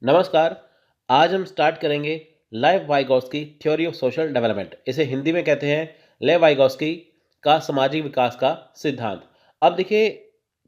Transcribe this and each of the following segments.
नमस्कार। आज हम स्टार्ट करेंगे लेव Vygotsky theory of social development. इसे हिंदी में कहते हैं लेव वाइगोत्स्की का सामाजिक विकास का सिद्धांत। अब देखिए,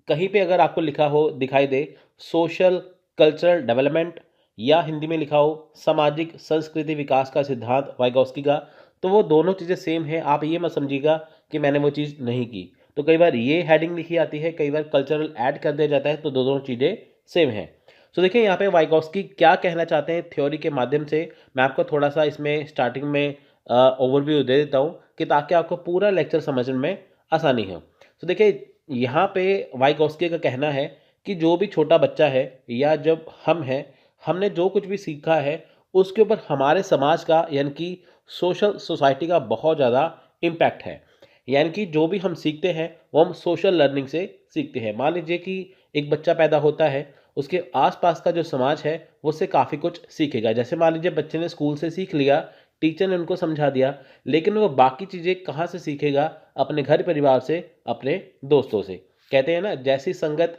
कहीं पे अगर आपको लिखा हो दिखाई दे सोशल कल्चरल डेवलपमेंट या हिंदी में लिखा हो सामाजिक संस्कृति विकास का सिद्धांत वाइगोत्स्की का, तो वो दोनों चीज़ें सेम है। आप ये मत समझिएगा कि मैंने वो चीज़ नहीं की। तो कई बार ये हेडिंग लिखी आती है, कई बार कल्चरल ऐड कर दिया जाता है, तो दोनों चीज़ें सेम हैं। तो देखिए यहाँ पे वाइगोत्स्की क्या कहना चाहते हैं थ्योरी के माध्यम से, मैं आपको थोड़ा सा इसमें स्टार्टिंग में ओवरव्यू दे देता हूँ कि ताकि आपको पूरा लेक्चर समझने में आसानी हो। तो देखिए यहाँ पे वाइगोत्स्की का कहना है कि जो भी छोटा बच्चा है या जब हम हैं, हमने जो कुछ भी सीखा है उसके ऊपर हमारे समाज का यानी कि सोशल सोसाइटी का बहुत ज़्यादा इम्पैक्ट है। यानी कि जो भी हम सीखते हैं वो हम सोशल लर्निंग से सीखते हैं। मान लीजिए कि एक बच्चा पैदा होता है, उसके आसपास का जो समाज है वो उससे काफ़ी कुछ सीखेगा। जैसे मान लीजिए बच्चे ने स्कूल से सीख लिया, टीचर ने उनको समझा दिया, लेकिन वो बाकी चीज़ें कहाँ से सीखेगा? अपने घर परिवार से, अपने दोस्तों से। कहते हैं ना, जैसी संगत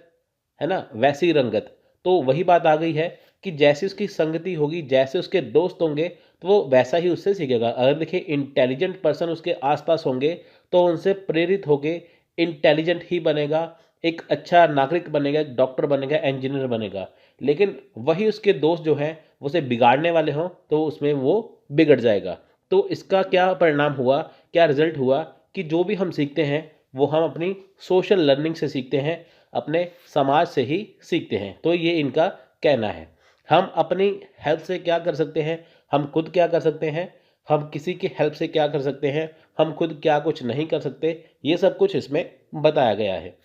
है ना वैसी रंगत। तो वही बात आ गई है कि जैसी उसकी संगति होगी, जैसे उसके दोस्त होंगे, तो वो वैसा ही उससे सीखेगा। अगर देखिए इंटेलिजेंट पर्सन उसके आसपास होंगे तो उनसे प्रेरित होके इंटेलिजेंट ही बनेगा, एक अच्छा नागरिक बनेगा, एक डॉक्टर बनेगा, इंजीनियर बनेगा। लेकिन वही उसके दोस्त जो हैं वो उसे बिगाड़ने वाले हों तो उसमें वो बिगड़ जाएगा। तो इसका क्या परिणाम हुआ, क्या रिजल्ट हुआ कि जो भी हम सीखते हैं वो हम अपनी सोशल लर्निंग से सीखते हैं, अपने समाज से ही सीखते हैं। तो ये इनका कहना है। हम अपनी हेल्प से क्या कर सकते हैं, हम खुद क्या कर सकते हैं, हम किसी की हेल्प से क्या कर सकते हैं, हम खुद क्या कुछ नहीं कर सकते, ये सब कुछ इसमें बताया गया है।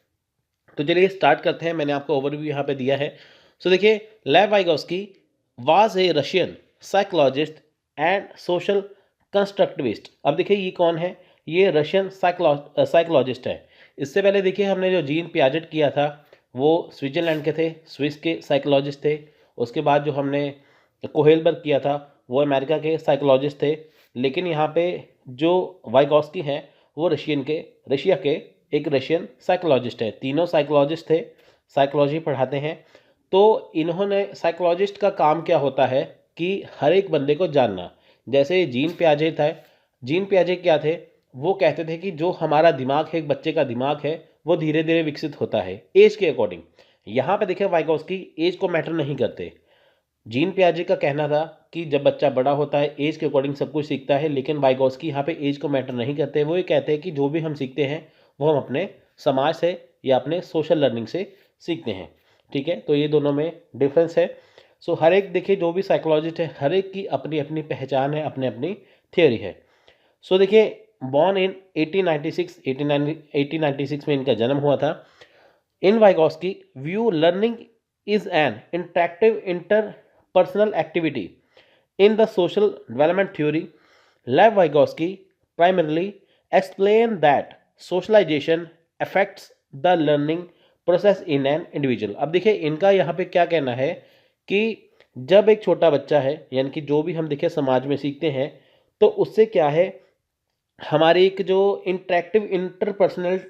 तो चलिए स्टार्ट करते हैं। मैंने आपको ओवरव्यू यहाँ पे दिया है। सो देखिए, लेव Vygotsky was a Russian psychologist and social constructivist. अब देखिए ये कौन है? ये रशियन साइकोलॉजिस्ट है। इससे पहले देखिए हमने जो जीन पियाजेट किया था वो स्विट्जरलैंड के थे, स्विस के साइकोलॉजिस्ट थे। उसके बाद जो हमने कोहेलबर्ग किया था वो अमेरिका के साइकोलॉजिस्ट थे। लेकिन यहाँ पे जो वाइगोत्स्की हैं वो रशिया के एक रशियन साइकोलॉजिस्ट है। तीनों साइकोलॉजिस्ट थे, साइकोलॉजी पढ़ाते हैं। तो इन्होंने साइकोलॉजिस्ट का काम क्या होता है कि हर एक बंदे को जानना। जैसे जीन पियाजे था, जीन पियाजे क्या थे? वो कहते थे कि जो हमारा दिमाग है, एक बच्चे का दिमाग है, वो धीरे धीरे विकसित होता है एज के अकॉर्डिंग। यहाँ पे देखिए वाइगोत्स्की एज को मैटर नहीं करते। जीन पियाजे का कहना था कि जब बच्चा बड़ा होता है एज के अकॉर्डिंग सब कुछ सीखता है, लेकिन वाइगोत्स्की यहाँ पे एज को मैटर नहीं करते। वो ये कहते हैं कि जो भी हम सीखते हैं वो हम अपने समाज से या अपने सोशल लर्निंग से सीखते हैं। ठीक है, तो ये दोनों में डिफरेंस है। सो हर एक देखिए जो भी साइकोलॉजिस्ट है हर एक की अपनी अपनी पहचान है, अपनी अपनी थियोरी है। सो देखिए, बॉर्न इन 1896 में इनका जन्म हुआ था। In Vygotsky view learning is an interactive interpersonal activity. In the social development theory, Lev Vygotsky primarily explained that socialization affects the learning process in an individual. अब देखिए इनका यहाँ पे क्या कहना है कि जब एक छोटा बच्चा है, यानी कि जो भी हम देखिए समाज में सीखते हैं, तो उससे क्या है, हमारी एक जो इंटरेक्टिव इंटरपर्सनल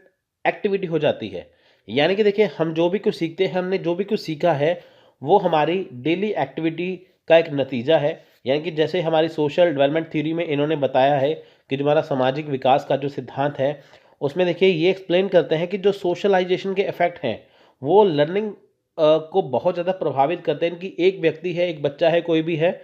एक्टिविटी हो जाती है। यानी कि देखिए हम जो भी कुछ सीखते हैं, हमने जो भी कुछ सीखा है वो हमारी डेली एक्टिविटी का एक नतीजा है। यानी कि जैसे हमारी सोशल डेवलपमेंट थ्योरी में इन्होंने बताया है कि जो हमारा सामाजिक विकास का जो सिद्धांत है उसमें देखिए ये एक्सप्लेन करते हैं कि जो सोशलाइजेशन के इफ़ेक्ट हैं वो लर्निंग को बहुत ज़्यादा प्रभावित करते हैं। कि एक व्यक्ति है, एक बच्चा है, कोई भी है,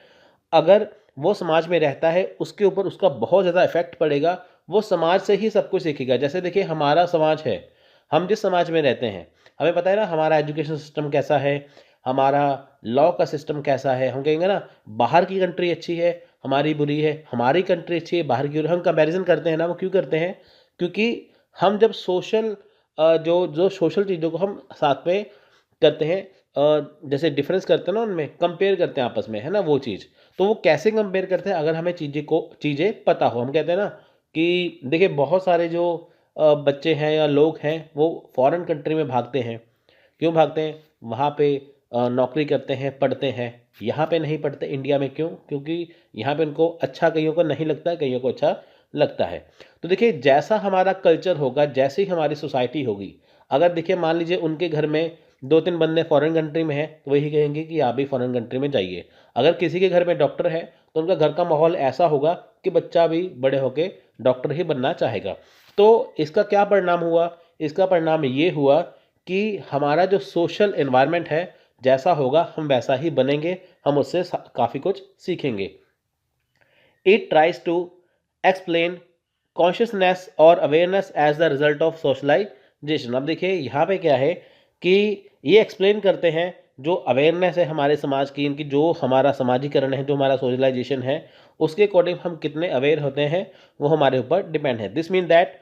अगर वो समाज में रहता है उसके ऊपर उसका बहुत ज़्यादा इफेक्ट पड़ेगा। वो समाज से ही सब कुछ सीखेगा। जैसे देखिए हमारा समाज है, हम जिस समाज में रहते हैं हमें पता है ना हमारा एजुकेशन सिस्टम कैसा है, हमारा लॉ का सिस्टम कैसा है। हम कहेंगे ना बाहर की कंट्री अच्छी है, हमारी बुरी है, हमारी कंट्री अच्छी है, बाहर की बुरी। हम कंपैरिजन करते हैं ना, वो क्यों करते हैं? क्योंकि हम जब सोशल जो जो सोशल चीज़ों को हम साथ में करते हैं, जैसे डिफरेंस करते हैं ना, उनमें कंपेयर करते हैं आपस में, है ना वो चीज़। तो वो कैसे कंपेयर करते हैं? अगर हमें चीज़ें पता हो। हम कहते हैं ना कि देखिए बहुत सारे जो बच्चे हैं या लोग हैं वो फॉरेन कंट्री में भागते हैं। क्यों भागते हैं? वहाँ पे नौकरी करते हैं, पढ़ते हैं। यहाँ पे नहीं पढ़ते इंडिया में, क्यों? क्योंकि यहाँ पे उनको अच्छा कईयों को नहीं लगता है, कईयों को अच्छा लगता है। तो देखिए जैसा हमारा कल्चर होगा, जैसी हमारी सोसाइटी होगी, अगर देखिए मान लीजिए उनके घर में 2-3 बंदे फॉरेन कंट्री में हैं तो वही कहेंगे कि आप भी फॉरेन कंट्री में जाइए। अगर किसी के घर में डॉक्टर है तो उनका घर का माहौल ऐसा होगा कि बच्चा भी बड़े होके डॉक्टर ही बनना चाहेगा। तो इसका क्या परिणाम हुआ? इसका परिणाम ये हुआ कि हमारा जो सोशल एनवायरनमेंट है, जैसा होगा हम वैसा ही बनेंगे, हम उससे काफ़ी कुछ सीखेंगे। It tries to explain consciousness और awareness as the result of socialization. अब देखिए यहाँ पे क्या है कि ये एक्सप्लेन करते हैं जो अवेयरनेस है हमारे समाज की, इनकी जो हमारा समाजीकरण है, जो हमारा सोशलाइजेशन है, उसके अकॉर्डिंग हम कितने अवेयर होते हैं वो हमारे ऊपर डिपेंड है। This mean that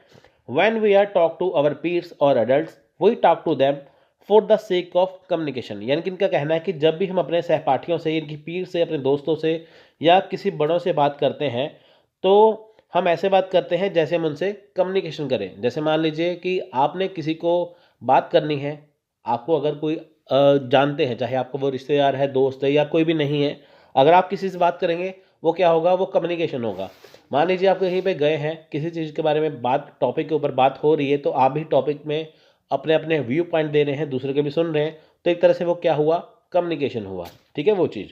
when we are talk to our peers और adults we talk to them for the sake of communication. यानी कि इनका कहना है कि जब भी हम अपने सहपाठियों से, इनकी पीर से, अपने दोस्तों से या किसी बड़ों से बात करते हैं तो हम ऐसे बात करते हैं जैसे हम उनसे कम्युनिकेशन करें। जैसे मान लीजिए कि आपने किसी को बात करनी है, आपको अगर कोई जानते हैं, चाहे आपको वो रिश्तेदार है, दोस्त है या कोई भी नहीं है, अगर आप किसी से बात करेंगे वो क्या होगा? वो कम्युनिकेशन होगा। मान लीजिए आप कहीं पे गए हैं, किसी चीज़ के बारे में बात, टॉपिक के ऊपर बात हो रही है, तो आप भी टॉपिक में अपने अपने व्यू पॉइंट दे रहे हैं, दूसरे के भी सुन रहे हैं, तो एक तरह से वो क्या हुआ? कम्युनिकेशन हुआ। ठीक है वो चीज़।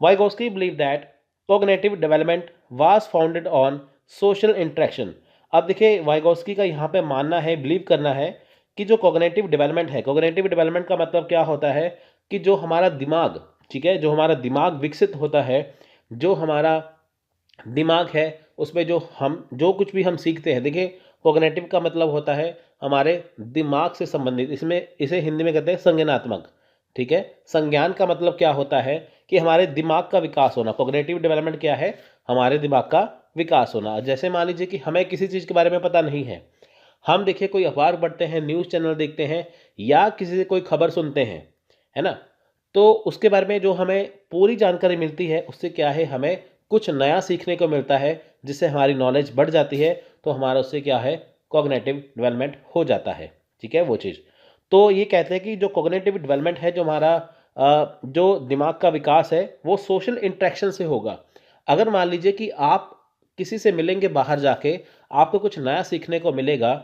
Vygotsky believe that cognitive development was founded on social interaction. अब देखिए वाइगोस्की का यहाँ पे मानना है, बिलीव करना है कि जो कॉग्निटिव डेवलपमेंट है, कॉग्निटिव डेवलपमेंट का मतलब क्या होता है कि जो हमारा दिमाग, ठीक है, जो हमारा दिमाग विकसित होता है, जो हमारा दिमाग है उसमें जो कुछ भी हम सीखते हैं, देखिए कॉग्निटिव का मतलब होता है हमारे दिमाग से संबंधित, इसमें इसे हिंदी में कहते हैं संज्ञानात्मक। ठीक है, संज्ञान का मतलब क्या होता है कि हमारे दिमाग का विकास होना। कॉग्निटिव डेवलपमेंट क्या है? हमारे दिमाग का विकास होना। जैसे मान लीजिए कि हमें किसी चीज़ के बारे में पता नहीं है, हम देखिए कोई अखबार पढ़ते हैं, न्यूज़ चैनल देखते हैं या किसी से कोई खबर सुनते हैं, है ना? तो उसके बारे में जो हमें पूरी जानकारी मिलती है उससे क्या है, हमें कुछ नया सीखने को मिलता है, जिससे हमारी नॉलेज बढ़ जाती है, तो हमारा उससे क्या है? कॉग्निटिव डेवलपमेंट हो जाता है। ठीक है वो चीज़। तो ये कहते हैं कि जो कॉग्निटिव डेवलपमेंट है, जो हमारा जो दिमाग का विकास है वो सोशल इंटरेक्शन से होगा। अगर मान लीजिए कि आप किसी से मिलेंगे बाहर जाके, आपको कुछ नया सीखने को मिलेगा,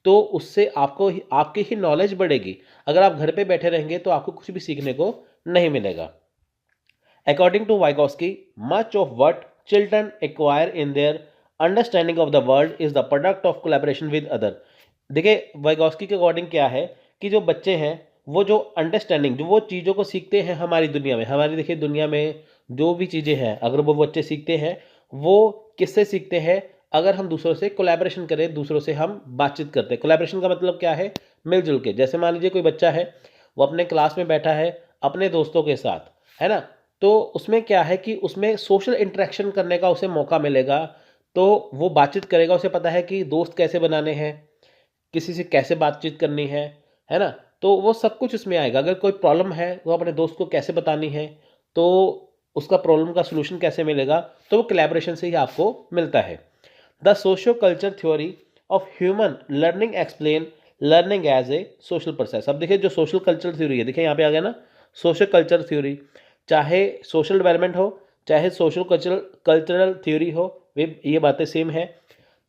तो उससे आपकी ही नॉलेज बढ़ेगी। अगर आप घर पे बैठे रहेंगे तो आपको कुछ भी सीखने को नहीं मिलेगा। According to Vygotsky, much of what children acquire in their understanding of the world is the product of collaboration with other। देखिए वाइगोस्की के अकॉर्डिंग क्या है कि जो बच्चे हैं वो जो अंडरस्टैंडिंग, जो वो चीज़ों को सीखते हैं हमारी दुनिया में, हमारी देखिए दुनिया में जो भी चीज़ें हैं, अगर वो बच्चे सीखते हैं वो किससे सीखते हैं? अगर हम दूसरों से कोलैबोरेशन करें, दूसरों से हम बातचीत करते हैं। कोलैबोरेशन का मतलब क्या है? मिलजुल के। जैसे मान लीजिए कोई बच्चा है, वो अपने क्लास में बैठा है अपने दोस्तों के साथ, है ना? तो उसमें क्या है कि उसमें सोशल इंटरेक्शन करने का उसे मौका मिलेगा, तो वो बातचीत करेगा, उसे पता है कि दोस्त कैसे बनाने हैं, किसी से कैसे बातचीत करनी है ना? तो वो सब कुछ उसमें आएगा। अगर कोई प्रॉब्लम है वो अपने दोस्त को कैसे बतानी है, तो उसका प्रॉब्लम का सॉल्यूशन कैसे मिलेगा, तो वो कोलैबोरेशन से ही आपको मिलता है। The socio culture theory of human learning explain learning as a social process. अब देखिए जो सोशल कल्चर थ्योरी है, देखिए यहाँ पे आ गया ना सोशल कल्चर थ्योरी, चाहे सोशल डेवलपमेंट हो, चाहे सोशल कल्चरल थ्योरी हो, वे ये बातें सेम है।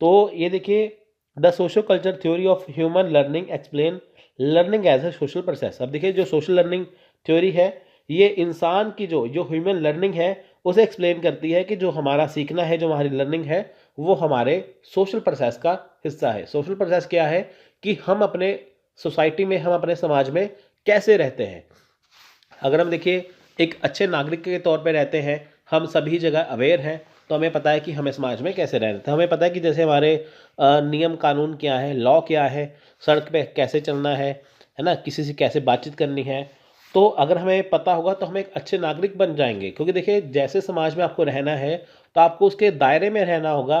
तो ये देखिए the social culture theory of human learning explain learning as a social process. अब देखिए जो सोशल लर्निंग थ्योरी है ये इंसान की जो जो ह्यूमन लर्निंग है उसे एक्सप्लेन करती है कि जो हमारा सीखना है, जो हमारी लर्निंग है, वो हमारे सोशल प्रोसेस का हिस्सा है। सोशल प्रोसेस क्या है कि हम अपने सोसाइटी में, हम अपने समाज में कैसे रहते हैं। अगर हम देखिए एक अच्छे नागरिक के तौर पे रहते हैं, हम सभी जगह अवेयर हैं, तो हमें पता है कि हमें समाज में कैसे रहना है। हमें पता है कि जैसे हमारे नियम कानून क्या है, लॉ क्या है, सड़क पे कैसे चलना है ना, किसी से कैसे बातचीत करनी है। तो अगर हमें पता होगा तो हम एक अच्छे नागरिक बन जाएंगे, क्योंकि देखिए जैसे समाज में आपको रहना है तो आपको उसके दायरे में रहना होगा,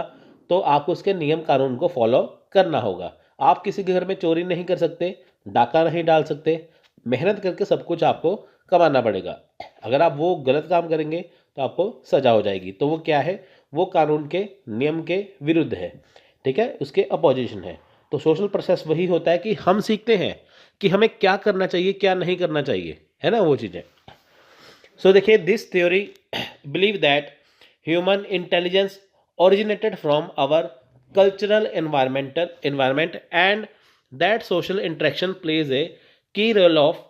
तो आपको उसके नियम कानून को फॉलो करना होगा। आप किसी के घर में चोरी नहीं कर सकते, डाका नहीं डाल सकते, मेहनत करके सब कुछ आपको कमाना पड़ेगा। अगर आप वो गलत काम करेंगे तो आपको सज़ा हो जाएगी। तो वो क्या है? वो कानून के नियम के विरुद्ध है। ठीक है, उसके अपोजिशन है। तो सोशल प्रोसेस वही होता है कि हम सीखते हैं कि हमें क्या करना चाहिए, क्या नहीं करना चाहिए, है ना वो चीज़ें। सो देखिए this theory believe that human intelligence originated from our cultural environment and that social interaction plays a key role of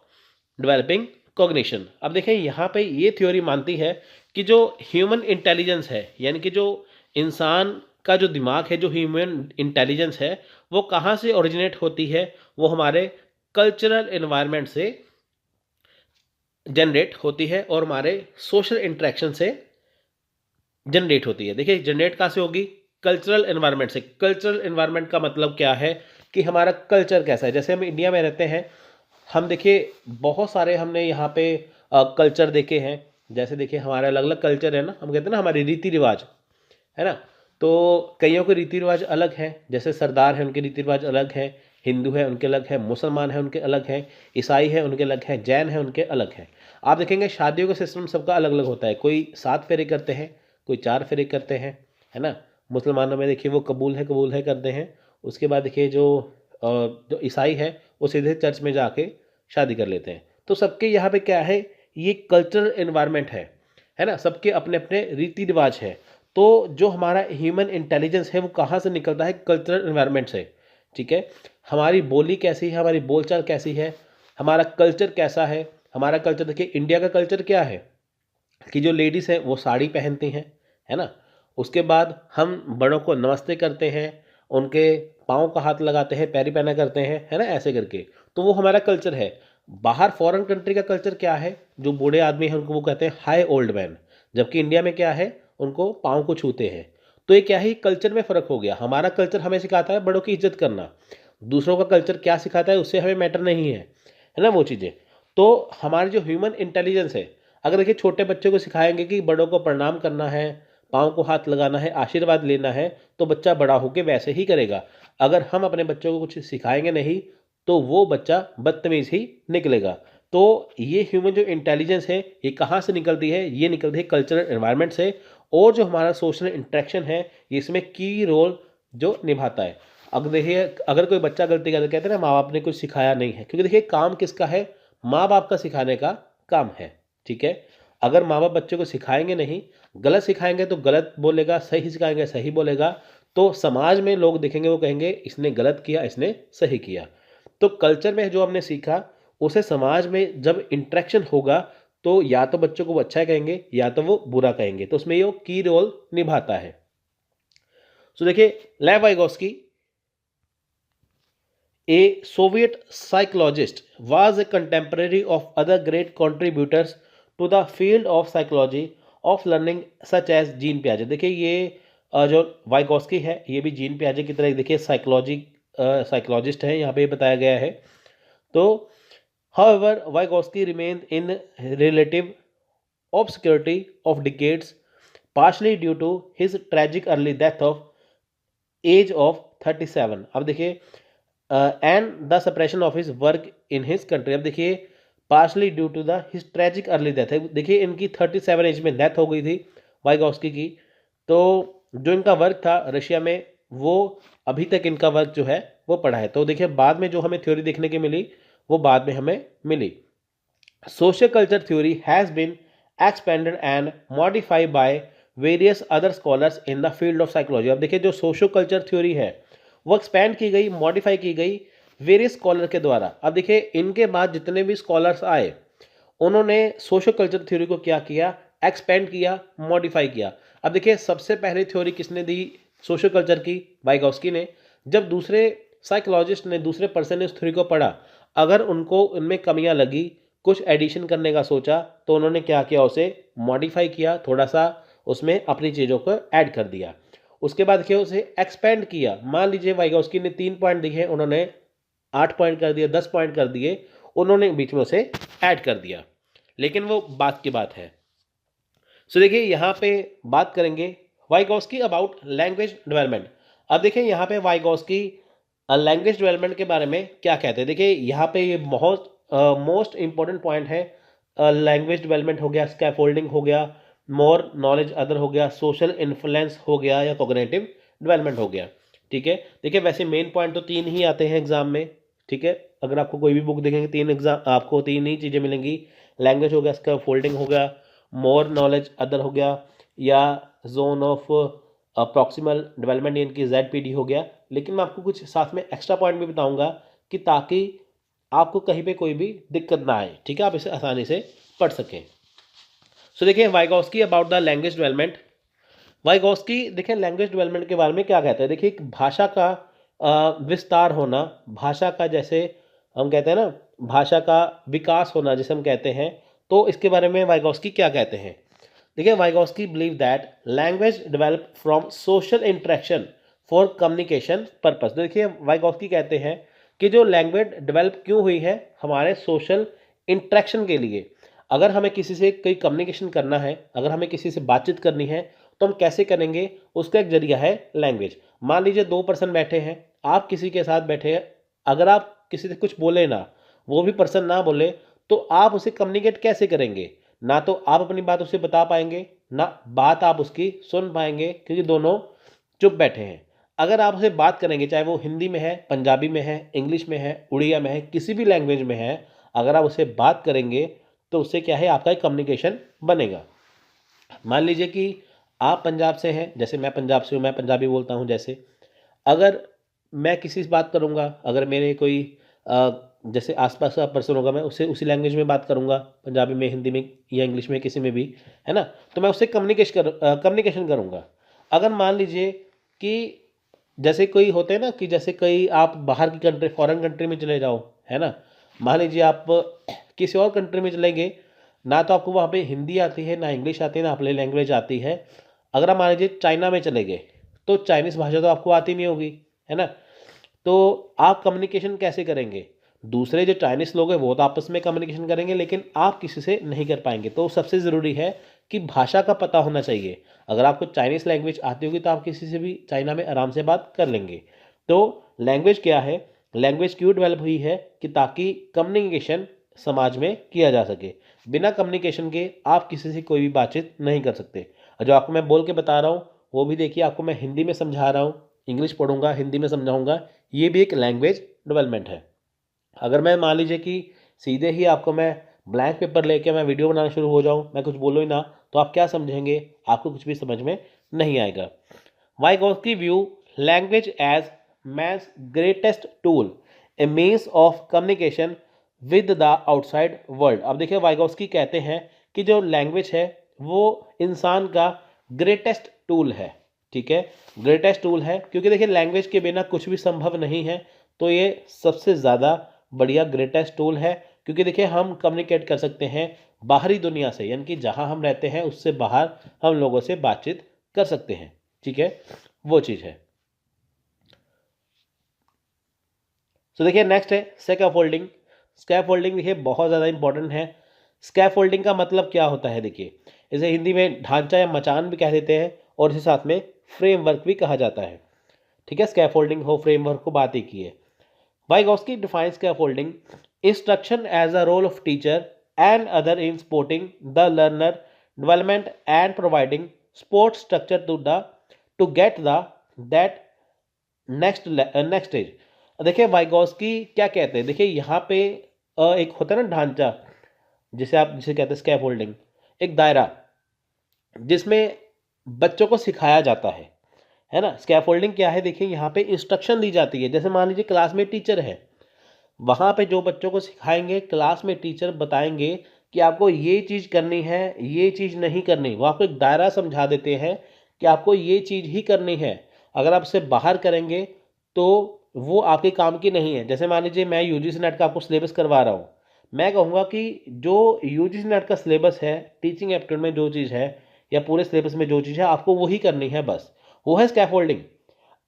developing cognition. अब देखें यहाँ पे ये थ्योरी मानती है कि जो ह्यूमन इंटेलिजेंस है, यानी कि जो इंसान का जो दिमाग है, जो ह्यूमन इंटेलिजेंस है, वो कहाँ से ओरिजिनेट होती है, वो हमारे कल्चरल एनवायरनमेंट से जनरेट होती है और हमारे सोशल इंटरेक्शन से जनरेट होती है। देखिए जनरेट कहाँ से होगी, कल्चरल एनवायरनमेंट से। कल्चरल एनवायरनमेंट का मतलब क्या है कि हमारा कल्चर कैसा है। जैसे हम इंडिया में रहते हैं, हम देखिए बहुत सारे हमने यहाँ पे कल्चर देखे हैं। जैसे देखिए हमारे अलग अलग कल्चर है ना, हम कहते हैं ना हमारे रीति रिवाज है ना। तो कईयों के रीति रिवाज अलग हैं, जैसे सरदार हैं उनके रीति रिवाज अलग हैं, हिंदू है उनके अलग है, मुसलमान है उनके अलग हैं, ईसाई है उनके अलग हैं, जैन है उनके अलग हैं। आप देखेंगे शादियों का सिस्टम सबका अलग अलग होता है। कोई 7 फेरे करते हैं, कोई 4 फेरे करते हैं, है ना। मुसलमानों में देखिए वो कबूल है करते हैं। उसके बाद देखिए जो ईसाई है वो सीधे चर्च में जाके शादी कर लेते हैं। तो सबके यहाँ पे क्या है, ये कल्चरल एनवायरनमेंट है ना। सबके अपने अपने रीति रिवाज है। तो जो हमारा ह्यूमन इंटेलिजेंस है वो कहाँ से निकलता है, कल्चरल एनवायरनमेंट से। ठीक है, हमारी बोली कैसी है, हमारी बोलचाल कैसी है, हमारा कल्चर कैसा है। हमारा कल्चर देखिए, इंडिया का कल्चर क्या है कि जो लेडीज़ हैं वो साड़ी पहनती हैं, है ना। उसके बाद हम बड़ों को नमस्ते करते हैं, उनके पाँव का हाथ लगाते हैं, पैरी पहना करते हैं, है ना, ऐसे करके। तो वो हमारा कल्चर है। बाहर फॉरेन कंट्री का कल्चर क्या है, जो बूढ़े आदमी हैं उनको वो कहते हैं हाई ओल्ड मैन, जबकि इंडिया में क्या है, उनको पाँव को छूते हैं। तो ये क्या है, कल्चर में फ़र्क हो गया। हमारा कल्चर हमें सिखाता है बड़ों की इज्जत करना, दूसरों का कल्चर क्या सिखाता है उससे हमें मैटर नहीं है ना वो चीज़ें। तो हमारी जो ह्यूमन इंटेलिजेंस है, अगर देखिए छोटे बच्चे को सिखाएंगे कि बड़ों को प्रणाम करना है, पाँव को हाथ लगाना है, आशीर्वाद लेना है, तो बच्चा बड़ा होकर वैसे ही करेगा। अगर हम अपने बच्चों को कुछ सिखाएंगे नहीं तो वो बच्चा बदतमीज़ ही निकलेगा। तो ये ह्यूमन जो इंटेलिजेंस है ये कहाँ से निकलती है, ये निकलती है कल्चरल एनवायरनमेंट से। और जो हमारा सोशल इंटरेक्शन है ये इसमें की रोल जो निभाता है। अगर देखिए अगर कोई बच्चा गलती करता है, कहते हैं ना माँ बाप ने कुछ सिखाया नहीं है, क्योंकि देखिए काम किसका है, माँ बाप का सिखाने का काम है। ठीक है, अगर माँ बाप बच्चे को सिखाएंगे नहीं, गलत सिखाएंगे तो गलत बोलेगा, सही सिखाएंगे सही बोलेगा, तो समाज में लोग देखेंगे वो कहेंगे इसने गलत किया इसने सही किया। तो कल्चर में जो हमने सीखा उसे समाज में जब इंटरेक्शन होगा तो या तो बच्चों को वो अच्छा कहेंगे या तो वो बुरा कहेंगे। तो उसमें ये की रोल निभाता है। सो देखिए लेव Vygotsky, a Soviet psychologist, was a contemporary of other great contributors to the field of psychology of learning such as Jean पियाजे। देखिए ये जो वाइगोस्की है ये भी जीन पियाजे की तरह देखिए साइकोलॉजिस्ट है, यहाँ पे बताया गया है। तो however Vygotsky remained in relative obscurity of decades, partially due to his tragic early death of age of 37। अब देखिए and the suppression of his work in his country. अब देखिए partially due to the his tragic early death है। देखिए इनकी 37 as में death हो गई थी वाइगोस्की की। तो जो इनका वर्क था रशिया में वो अभी तक इनका वर्क जो है वो पड़ा है। तो देखिए बाद में जो हमें थ्योरी देखने की मिली वो बाद में हमें मिली। Social culture theory has been expanded and modified by various other scholars in the field of psychology. अब देखिए जो सोशल कल्चर थ्योरी है वो एक्सपैंड की गई, मॉडिफाई की गई वेरियस स्कॉलर के द्वारा। अब देखिए इनके बाद जितने भी स्कॉलर्स आए उन्होंने सोशल कल्चर थ्योरी को क्या किया, एक्सपेंड किया, मॉडिफाई किया। अब देखिए सबसे पहले थ्योरी किसने दी सोशल कल्चर की, वाइगोस्की ने। जब दूसरे साइकोलॉजिस्ट ने, दूसरे पर्सन ने उस थ्योरी को पढ़ा, अगर उनको उनमें कमियां लगी, कुछ एडिशन करने का सोचा, तो उन्होंने क्या किया, उसे मॉडिफाई किया, थोड़ा सा उसमें अपनी चीज़ों को ऐड कर दिया। उसके बाद क्या उसे एक्सपेंड किया। मान लीजिए वाइगोस्की ने 3 पॉइंट दिए, उन्होंने 8 पॉइंट कर दिए, 10 पॉइंट कर दिए, उन्होंने बीच में उसे ऐड कर दिया। लेकिन वो बात की बात है। सो देखिए यहाँ पे बात करेंगे वाइगोस्की अबाउट लैंग्वेज डेवलपमेंट। अब देखिए यहाँ पे वाइगोस्की लैंग्वेज डेवलपमेंट के बारे में क्या कहते हैं। देखिए यहाँ पे ये बहुत मोस्ट इंपॉर्टेंट पॉइंट है। लैंग्वेज डेवलपमेंट हो गया, स्कैफोल्डिंग हो गया, मोर नॉलेज अदर हो गया, सोशल इन्फ्लुएंस हो गया या कॉग्निटिव डेवलपमेंट हो गया। ठीक है, देखिए वैसे मेन पॉइंट तो 3 ही आते हैं एग्जाम में। ठीक है, अगर आपको कोई भी बुक देखेंगे 3 एग्जाम आपको 3 ही चीज़ें मिलेंगी। लैंग्वेज हो गया, स्कैफोल्डिंग हो गया, मोर नॉलेज अदर हो गया, या जोन ऑफ प्रॉक्सिमल डेवलपमेंट यानी कि ZPD हो गया। लेकिन मैं आपको कुछ साथ में एक्स्ट्रा पॉइंट भी बताऊंगा कि ताकि आपको कहीं पे कोई भी दिक्कत ना आए, ठीक है, आप इसे आसानी से पढ़ सकें। सो देखिए Vygotsky about the language development. Vygotsky देखिए लैंग्वेज डेवलपमेंट के बारे में क्या कहते हैं। देखिए एक भाषा का विस्तार होना, भाषा का जैसे हम कहते हैं ना, भाषा का विकास होना जिसे हम कहते हैं, तो इसके बारे में वाइगोस्की क्या कहते हैं। देखिए Vygotsky believe that language develop from social interaction for communication purpose. देखिए वाइगोस्की कहते हैं कि जो लैंग्वेज डेवलप क्यों हुई है, हमारे सोशल इंटरेक्शन के लिए। अगर हमें किसी से कोई कम्युनिकेशन करना है, अगर हमें किसी से बातचीत करनी है, तो हम कैसे करेंगे, उसका एक जरिया है लैंग्वेज। मान लीजिए दो पर्सन बैठे हैं, आप किसी के साथ बैठे हैं, अगर आप किसी से कुछ बोले ना, वो भी पर्सन ना बोले, तो आप उसे कम्युनिकेट कैसे करेंगे। ना तो आप अपनी बात उसे बता पाएंगे, ना बात आप उसकी सुन पाएंगे, क्योंकि दोनों चुप बैठे हैं। अगर आप उसे बात करेंगे, चाहे वो हिंदी में है, पंजाबी में है, इंग्लिश में है, उड़िया में है, किसी भी लैंग्वेज में है, अगर आप उसे बात करेंगे तो उससे क्या है, आपका एक कम्युनिकेशन बनेगा। मान लीजिए कि आप पंजाब से हैं, जैसे मैं पंजाब से हूँ, मैं पंजाबी बोलता हूँ। जैसे अगर मैं किसी से बात करूँगा, अगर मेरे कोई जैसे आसपास का पर्सन होगा, मैं उससे उसी लैंग्वेज में बात करूँगा, पंजाबी में, हिंदी में या इंग्लिश में, किसी में भी, है ना, तो मैं उससे कम्युनिकेशन करूँगा। अगर मान लीजिए कि जैसे कोई होते हैं ना, कि जैसे कई आप बाहर की कंट्री, फॉरेन कंट्री में चले जाओ, है ना, मान लीजिए आप किसी और कंट्री में चलेंगे, ना तो आपको वहाँ पे हिंदी आती है, ना इंग्लिश आती है, ना अपनी लैंग्वेज आती है। अगर आप मान लीजिए चाइना में चले गए, तो चाइनीज़ भाषा तो आपको आती नहीं होगी, है ना, तो आप कम्युनिकेशन कैसे करेंगे। दूसरे जो चाइनीज़ लोग हैं वो तो आपस में कम्युनिकेशन करेंगे, लेकिन आप किसी से नहीं कर पाएंगे। तो सबसे ज़रूरी है कि भाषा का पता होना चाहिए। अगर आपको चाइनीज़ लैंग्वेज आती होगी तो आप किसी से भी चाइना में आराम से बात कर लेंगे। तो लैंग्वेज क्या है, लैंग्वेज क्यों डेवलप हुई है, कि ताकि कम्युनिकेशन समाज में किया जा सके। बिना कम्युनिकेशन के आप किसी से कोई भी बातचीत नहीं कर सकते। और जो आपको मैं बोल के बता रहा हूँ, वो भी देखिए, आपको मैं हिंदी में समझा रहा हूँ, इंग्लिश पढ़ूंगा, हिंदी में समझाऊंगा, ये भी एक लैंग्वेज डेवलपमेंट है। अगर मैं मान लीजिए कि सीधे ही आपको मैं ब्लैंक पेपर लेके मैं वीडियो बनाना शुरू हो जाऊं, मैं कुछ बोलूँ ही ना, तो आप क्या समझेंगे, आपको कुछ भी समझ में नहीं आएगा। Vygotsky view language as man's greatest tool, a means of communication with the outside world. अब देखिए वाइगोस्की कहते हैं कि जो लैंग्वेज है वो इंसान का ग्रेटेस्ट टूल है, ठीक है, ग्रेटेस्ट टूल है, क्योंकि देखिए लैंग्वेज के बिना कुछ भी संभव नहीं है। तो ये सबसे ज़्यादा बढ़िया ग्रेटेस्ट टूल है, क्योंकि देखिए हम कम्युनिकेट कर सकते हैं बाहरी दुनिया से, यानी कि जहाँ हम रहते हैं उससे बाहर हम लोगों से बातचीत कर सकते हैं, ठीक है, वो चीज़ है। तो देखिए नेक्स्ट है स्कैफोल्डिंग। स्कैफोल्डिंग देखिए बहुत ज़्यादा इंपॉर्टेंट है। स्कैफोल्डिंग का मतलब क्या होता है, देखिए इसे हिंदी में ढांचा या मचान भी कह देते हैं, और इसे साथ में फ्रेमवर्क भी कहा जाता है, ठीक है। स्कैफोल्डिंग हो, फ्रेमवर्क को बात ही की है। Vygotsky defines scaffolding instruction as a role of teacher and other in supporting the learner development and providing support structure to get the that next stage. देखिए वाइगोस्की क्या कहते हैं, देखिए यहाँ पे एक होता है ना ढांचा, जिसे कहते हैं स्कैफोल्डिंग, एक दायरा जिसमें बच्चों को सिखाया जाता है ना। स्कैफोल्डिंग क्या है, देखिए यहाँ पे इंस्ट्रक्शन दी जाती है। जैसे मान लीजिए क्लास में टीचर है, वहाँ पे जो बच्चों को सिखाएंगे, क्लास में टीचर बताएंगे कि आपको ये चीज़ करनी है, ये चीज़ नहीं करनी। वो आपको एक दायरा समझा देते हैं कि आपको ये चीज़ ही करनी है, अगर आप इसे बाहर करेंगे तो वो आपके काम की नहीं है। जैसे मान लीजिए मैं यूजीसी नेट का आपको सिलेबस करवा रहा हूँ, मैं कहूँगा कि जो यूजीसी नेट का सिलेबस है, टीचिंग एप्टीट्यूड में जो चीज़ है या पूरे सिलेबस में जो चीज़ है, आपको वही करनी है, बस वो है स्कैफोल्डिंग।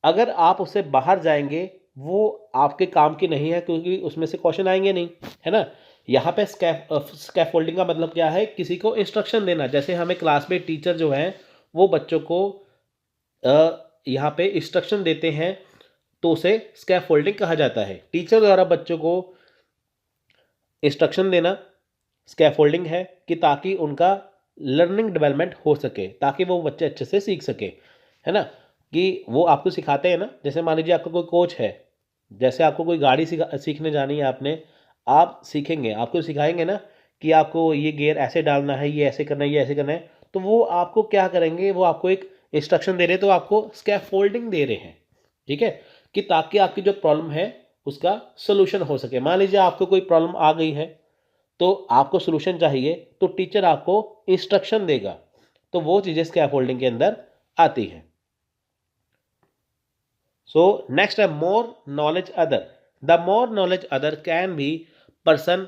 अगर आप उससे बाहर जाएंगे, वो आपके काम की नहीं है, क्योंकि उसमें से क्वेश्चन आएंगे नहीं, है ना। यहाँ पे स्कैफोल्डिंग का मतलब क्या है, किसी को इंस्ट्रक्शन देना। जैसे हमें क्लास में टीचर जो है वो बच्चों को यहाँ पे इंस्ट्रक्शन देते हैं, तो उसे स्कैफोल्डिंग कहा जाता है। टीचर द्वारा बच्चों को इंस्ट्रक्शन देना स्कैफोल्डिंग है, कि ताकि उनका लर्निंग डेवलपमेंट हो सके, ताकि वो बच्चे अच्छे से सीख सके, है ना। कि वो आपको सिखाते हैं ना, जैसे मान लीजिए आपका कोई कोच है, जैसे आपको कोई गाड़ी सीखने जानी है, आपने आप सीखेंगे, आपको सिखाएंगे ना कि आपको ये गियर ऐसे डालना है, ये ऐसे करना है, ये ऐसे करना है, तो वो आपको क्या करेंगे, वो आपको एक इंस्ट्रक्शन दे रहे हैं, तो आपको स्कैफोल्डिंग दे रहे हैं, ठीक है, कि ताकि आपकी जो प्रॉब्लम है उसका सोल्यूशन हो सके। मान लीजिए आपको कोई प्रॉब्लम आ गई है, तो आपको सोल्यूशन चाहिए, तो टीचर आपको इंस्ट्रक्शन देगा, तो वो चीज़ें स्कैफोल्डिंग के अंदर आती हैं। सो नेक्स्ट है more knowledge other. The more knowledge other can be person,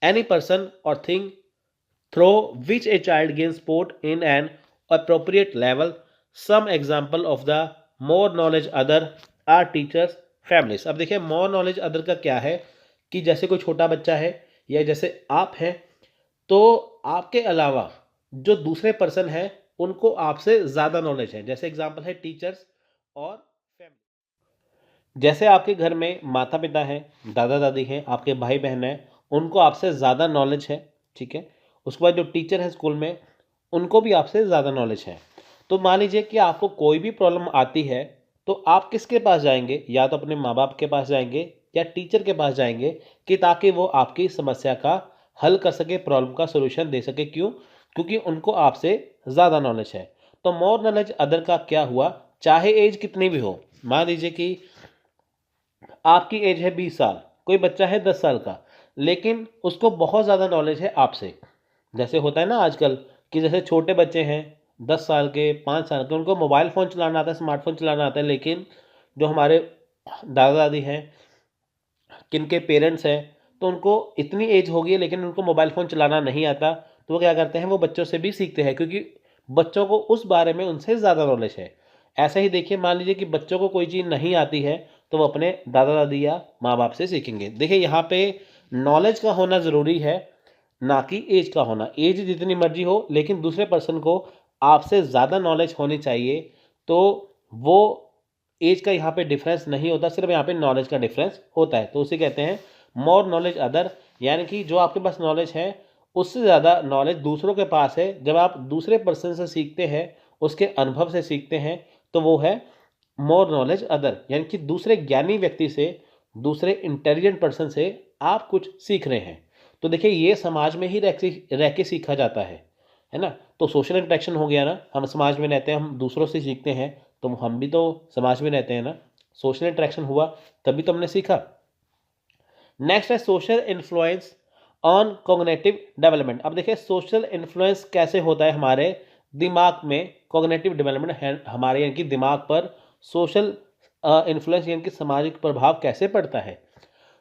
any person और thing through which a child gains support in an appropriate level. Some example of the more knowledge other are teachers, families. अब देखिए more knowledge other का क्या है कि जैसे कोई छोटा बच्चा है या जैसे आप हैं, तो आपके अलावा जो दूसरे पर्सन हैं उनको आपसे ज़्यादा नॉलेज है। जैसे एग्जांपल है टीचर्स और फैमिली। जैसे आपके घर में माता पिता हैं, दादा दादी हैं, आपके भाई बहन हैं, उनको आपसे ज़्यादा नॉलेज है, ठीक है। उसके बाद जो टीचर हैं स्कूल में, उनको भी आपसे ज़्यादा नॉलेज है। तो मान लीजिए कि आपको कोई भी प्रॉब्लम आती है, तो आप किसके पास जाएंगे? या तो अपने माँ बाप के पास जाएंगे या टीचर के पास जाएंगे, कि ताकि वो आपकी समस्या का हल कर सके, प्रॉब्लम का सोल्यूशन दे सके। क्यों? क्योंकि उनको आपसे ज़्यादा नॉलेज है। तो मोर नॉलेज अदर का क्या हुआ, चाहे एज कितनी भी हो। मान लीजिए कि आपकी एज है 20 साल, कोई बच्चा है 10 साल का, लेकिन उसको बहुत ज़्यादा नॉलेज है आपसे। जैसे होता है ना आजकल कि जैसे छोटे बच्चे हैं 10 साल के, 5 साल के, उनको मोबाइल फ़ोन चलाना आता है, स्मार्टफ़ोन चलाना आता है, लेकिन जो हमारे दादा दादी हैं, किनके पेरेंट्स हैं, तो उनको इतनी एज हो गई है लेकिन उनको मोबाइल फ़ोन चलाना नहीं आता। तो वो क्या करते हैं, वो बच्चों से भी सीखते हैं, क्योंकि बच्चों को उस बारे में उनसे ज़्यादा नॉलेज है। ऐसा ही देखिए, मान लीजिए कि बच्चों को कोई चीज़ नहीं आती है, तो वो अपने दादा दादी या माँ बाप से सीखेंगे। देखिए यहाँ पे नॉलेज का होना ज़रूरी है, ना कि एज का होना। एज जितनी मर्जी हो, लेकिन दूसरे पर्सन को आपसे ज़्यादा नॉलेज होनी चाहिए। तो वो एज का यहाँ पे डिफरेंस नहीं होता, सिर्फ यहाँ पे नॉलेज का डिफरेंस होता है। तो उसे कहते हैं मोर नॉलेज अदर, यानी कि जो आपके पास नॉलेज है उससे ज़्यादा नॉलेज दूसरों के पास है। जब आप दूसरे पर्सन से सीखते हैं, उसके अनुभव से सीखते हैं, तो वो है मोर नॉलेज अदर, यानी कि दूसरे ज्ञानी व्यक्ति से, दूसरे इंटेलिजेंट पर्सन से आप कुछ सीख रहे हैं। तो देखिए ये समाज में ही रह के सीखा जाता है ना। तो सोशल इंटरेक्शन हो गया ना, हम समाज में रहते हैं, हम दूसरों से सीखते हैं, तो हम भी तो समाज में रहते हैं ना। सोशल इंटरेक्शन हुआ तभी तो हमने सीखा। नेक्स्ट है social influence on cognitive development. अब देखिए सोशल इन्फ्लुएंस कैसे होता है हमारे दिमाग में, कॉग्निटिव डेवलपमेंट है हमारे, यानी कि दिमाग पर सोशल इन्फ्लुएंस यानी कि सामाजिक प्रभाव कैसे पड़ता है।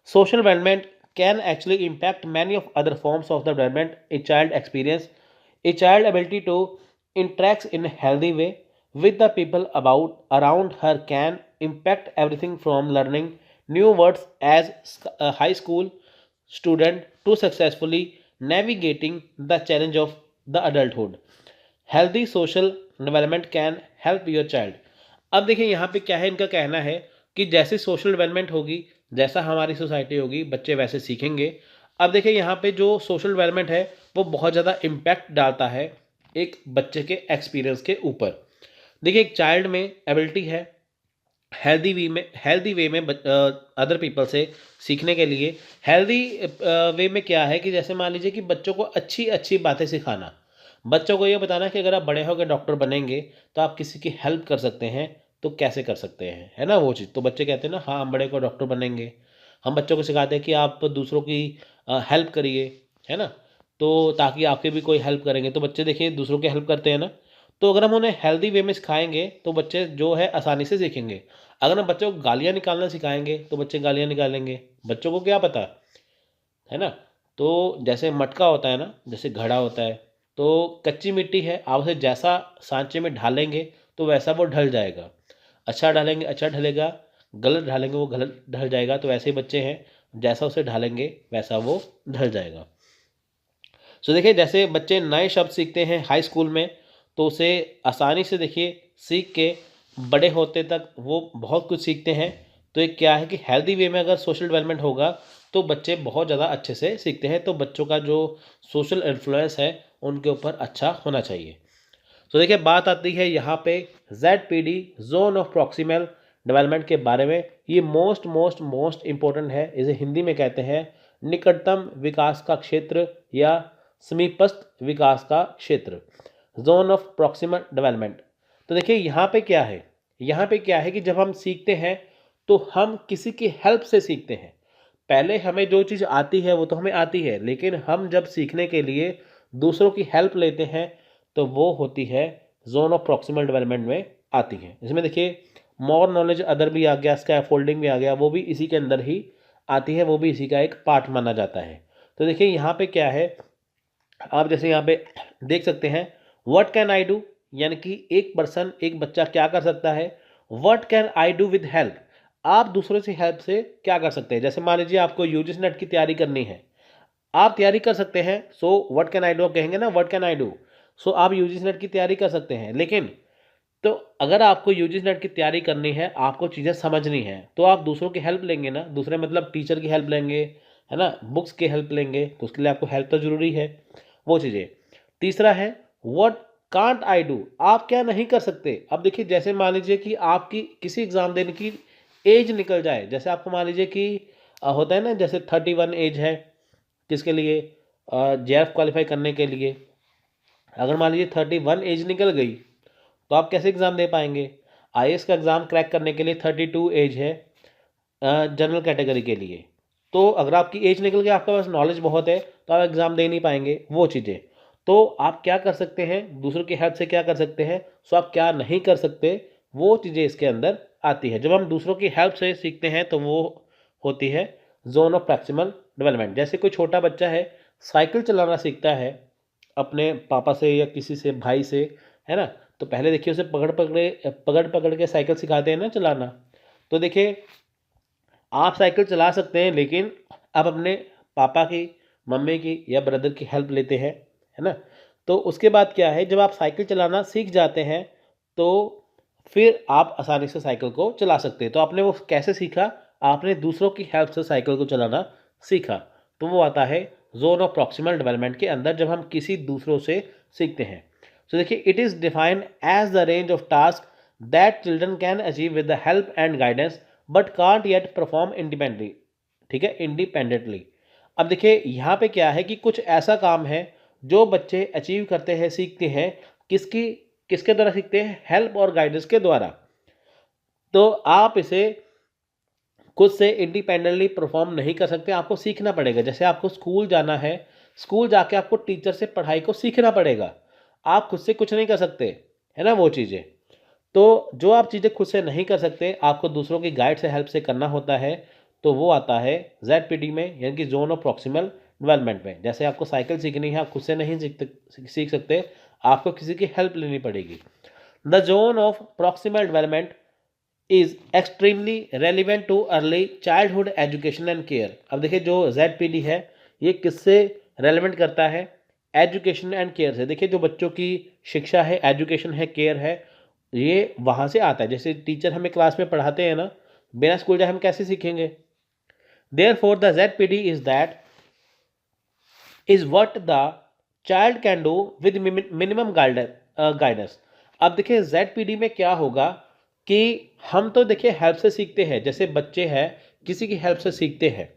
Social development can actually impact many of other forms of the development a child experience. A child ability to interact in a healthy way with the people about around her can impact everything from learning new words as a high school student to successfully navigating the challenge of the adulthood. Healthy social development can help your child. अब देखिए यहाँ पे क्या है, इनका कहना है कि जैसे सोशल डेवलपमेंट होगी, जैसा हमारी सोसाइटी होगी, बच्चे वैसे सीखेंगे। अब देखिए यहाँ पे जो सोशल डेवलपमेंट है वो बहुत ज़्यादा इम्पैक्ट डालता है एक बच्चे के एक्सपीरियंस के ऊपर। देखिए एक चाइल्ड में एबिलिटी है हेल्दी वे में अदर पीपल से सीखने के लिए। हेल्दी वे में क्या है कि जैसे मान लीजिए कि बच्चों को अच्छी अच्छी बातें सिखाना, बच्चों को ये बताना कि अगर आप बड़े होकर डॉक्टर बनेंगे तो आप किसी की हेल्प कर सकते हैं, तो कैसे कर सकते हैं, है ना वो चीज़। तो बच्चे कहते हैं ना, हाँ हम बड़े को डॉक्टर बनेंगे। हम बच्चों को सिखाते हैं कि आप दूसरों की हेल्प करिए, है ना, तो ताकि आपके भी कोई हेल्प करेंगे, तो बच्चे देखिए दूसरों की हेल्प करते हैं ना। तो अगर हम उन्हें हेल्दी वे में सिखाएंगे तो बच्चे जो है आसानी से सीखेंगे। अगर हम बच्चों को गालियाँ निकालना सिखाएंगे तो बच्चे गालियाँ निकालेंगे, बच्चों को क्या पता, है ना। तो जैसे मटका होता है ना, जैसे घड़ा होता है, तो कच्ची मिट्टी है, आप उसे जैसा सांचे में ढालेंगे तो वैसा वो ढल जाएगा। अच्छा डालेंगे अच्छा ढलेगा, गलत ढालेंगे वो गलत ढल जाएगा। तो ऐसे ही बच्चे हैं, जैसा उसे ढालेंगे वैसा वो ढल जाएगा। सो देखिए जैसे बच्चे नए शब्द सीखते हैं हाई स्कूल में, तो उसे आसानी से देखिए सीख के बड़े होते तक वो बहुत कुछ सीखते हैं। तो एक क्या है कि हेल्दी वे में अगर सोशल डेवलपमेंट होगा तो बच्चे बहुत ज़्यादा अच्छे से सीखते हैं। तो बच्चों का जो सोशल इन्फ्लुएंस है उनके ऊपर अच्छा होना चाहिए। तो देखिए बात आती है यहाँ पे ZPD zone of proximal development के बारे में। ये मोस्ट मोस्ट मोस्ट इम्पोर्टेंट है। इसे हिंदी में कहते हैं निकटतम विकास का क्षेत्र या समीपस्थ विकास का क्षेत्र, जोन ऑफ प्रॉक्सिमल डेवलपमेंट। तो देखिए यहाँ पे क्या है, यहाँ पे क्या है कि जब हम सीखते हैं तो हम किसी की हेल्प से सीखते हैं। पहले हमें जो चीज़ आती है वो तो हमें आती है, लेकिन हम जब सीखने के लिए दूसरों की हेल्प लेते हैं तो वो होती है ज़ोन ऑफ प्रॉक्सिमल डेवलपमेंट में आती है। इसमें देखिए मोर नॉलेज अदर भी आ गया, स्कैफोल्डिंग भी आ गया, वो भी इसी के अंदर ही आती है, वो भी इसी का एक पार्ट माना जाता है। तो देखिए यहाँ पे क्या है, आप जैसे यहाँ पे देख सकते हैं, व्हाट कैन आई डू, यानी कि एक बच्चा क्या कर सकता है। What can I do with help, आप दूसरों से हेल्प से क्या कर सकते हैं। जैसे मान लीजिए आपको यूजीसी नेट की तैयारी करनी है, आप तैयारी कर सकते हैं। So what can I do, आप कहेंगे ना व्हाट कैन आई डू, सो आप यूजीसी नेट की तैयारी कर सकते हैं। लेकिन तो अगर आपको यूजीसी नेट की तैयारी करनी है, आपको चीज़ें समझनी है, तो आप दूसरों की हेल्प लेंगे ना। दूसरे मतलब टीचर की हेल्प लेंगे, है ना, बुक्स की हेल्प लेंगे, तो उसके लिए आपको हेल्प तो ज़रूरी है, वो चीज़ें। तीसरा है व्हाट कांट आई डू, आप क्या नहीं कर सकते। अब देखिए जैसे मान लीजिए कि आपकी किसी एग्ज़ाम देने की एज निकल जाए, जैसे आपको मान लीजिए कि होता है ना, जैसे 31 एज है किसके लिए, जेआरएफ क्वालिफाई करने के लिए। अगर मान लीजिए 31 एज निकल गई तो आप कैसे एग्ज़ाम दे पाएंगे। आईएएस का एग्ज़ाम क्रैक करने के लिए 32 एज है जनरल कैटेगरी के लिए। तो अगर आपकी एज निकल गई, आपके पास नॉलेज बहुत है, तो आप एग्ज़ाम दे नहीं पाएंगे, वो चीज़ें। तो आप क्या कर सकते हैं, दूसरों की हेल्प से क्या कर सकते हैं, सो आप क्या नहीं कर सकते, वो चीज़ें इसके अंदर आती है। जब हम दूसरों की हेल्प से सीखते हैं तो वो होती है जोन ऑफ प्रैक्सिमल डेवलपमेंट। जैसे कोई छोटा बच्चा है, साइकिल चलाना सीखता है अपने पापा से या किसी से, भाई से, है ना। तो पहले देखिए उसे पकड़ पकड़ के साइकिल सिखाते हैं ना चलाना। तो देखिए आप साइकिल चला सकते हैं, लेकिन आप अपने पापा की, मम्मी की या ब्रदर की हेल्प लेते हैं, है ना। तो उसके बाद क्या है, जब आप साइकिल चलाना सीख जाते हैं तो फिर आप आसानी से साइकिल को चला सकते हैं। तो आपने वो कैसे सीखा, आपने दूसरों की हेल्प से साइकिल को चलाना सीखा। तो वो आता है जोन ऑफ प्रॉक्सिमल डेवलपमेंट के अंदर, जब हम किसी दूसरों से सीखते हैं। तो देखिए it is defined as the range of task that children can achieve with the help and guidance but can't yet perform independently. ठीक है, इंडिपेंडेंटली। अब देखिए यहाँ पे क्या है कि कुछ ऐसा काम है जो बच्चे अचीव करते हैं, सीखते हैं, किसकी किसके द्वारा सीखते हैं, हेल्प और गाइडेंस के द्वारा। तो आप इसे खुद से इंडिपेंडेंटली परफॉर्म नहीं कर सकते, आपको सीखना पड़ेगा। जैसे आपको स्कूल जाना है, स्कूल जाके आपको टीचर से पढ़ाई को सीखना पड़ेगा, आप खुद से कुछ नहीं कर सकते, है ना, वो चीज़ें। तो जो आप चीज़ें खुद से नहीं कर सकते, आपको दूसरों की गाइड से, हेल्प से करना होता है। तो वो आता है जेडपीडी में, यानी कि जोन ऑफ प्रॉक्सिमल डेवलपमेंट में। जैसे आपको साइकिल सीखनी है, आप खुद से नहीं सीख सकते, आपको किसी की हेल्प लेनी पड़ेगी। The zone of proximal development is extremely relevant too early childhood education and care. अब देखिए जो जेडपीडी है, ये किससे रेलिवेंट करता है, एजुकेशन एंड केयर से। देखिए जो बच्चों की शिक्षा है, एजुकेशन है, केयर है, ये वहाँ से आता है। जैसे टीचर हमें क्लास में पढ़ाते हैं ना, बिना स्कूल जाए हम कैसे सीखेंगे। Therefore the Z P D is that is what the child can do with minimum guidance. अब देखिए जेड पी डी में क्या होगा कि हम तो देखिए हेल्प से सीखते हैं, जैसे बच्चे हैं किसी की हेल्प से सीखते हैं,